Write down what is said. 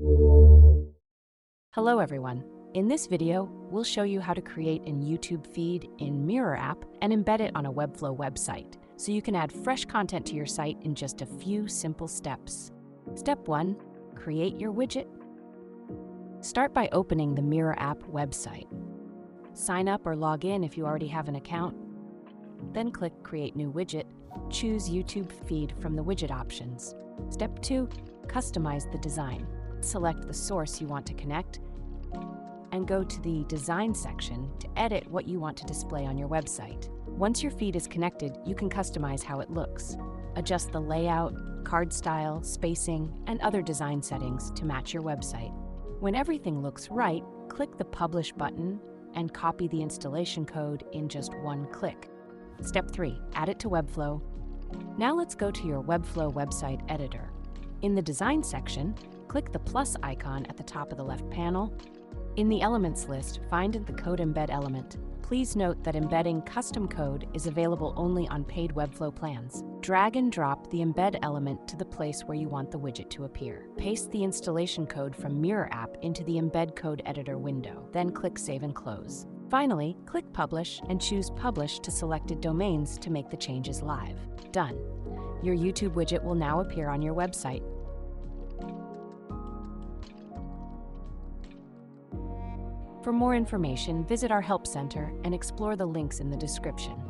Hello everyone. In this video, we'll show you how to create a YouTube feed in Mirror app and embed it on a Webflow website, so you can add fresh content to your site in just a few simple steps. Step 1. Create your widget. Start by opening the Mirror app website. Sign up or log in if you already have an account. Then click Create New Widget. Choose YouTube Feed from the widget options. Step 2. Customize the design. Select the source you want to connect and go to the Design section to edit what you want to display on your website. Once your feed is connected, you can customize how it looks. Adjust the layout, card style, spacing, and other design settings to match your website. When everything looks right, click the Publish button and copy the installation code in just one click. Step 3. Add it to Webflow. Now let's go to your Webflow website editor. In the Design section, click the plus icon at the top of the left panel. In the Elements list, find the Code Embed element. Please note that embedding custom code is available only on paid Webflow plans. Drag and drop the embed element to the place where you want the widget to appear. Paste the installation code from Mirror app into the Embed Code Editor window. Then click Save and Close. Finally, click Publish and choose Publish to selected domains to make the changes live. Done. Your YouTube widget will now appear on your website. For more information, visit our Help Center and explore the links in the description.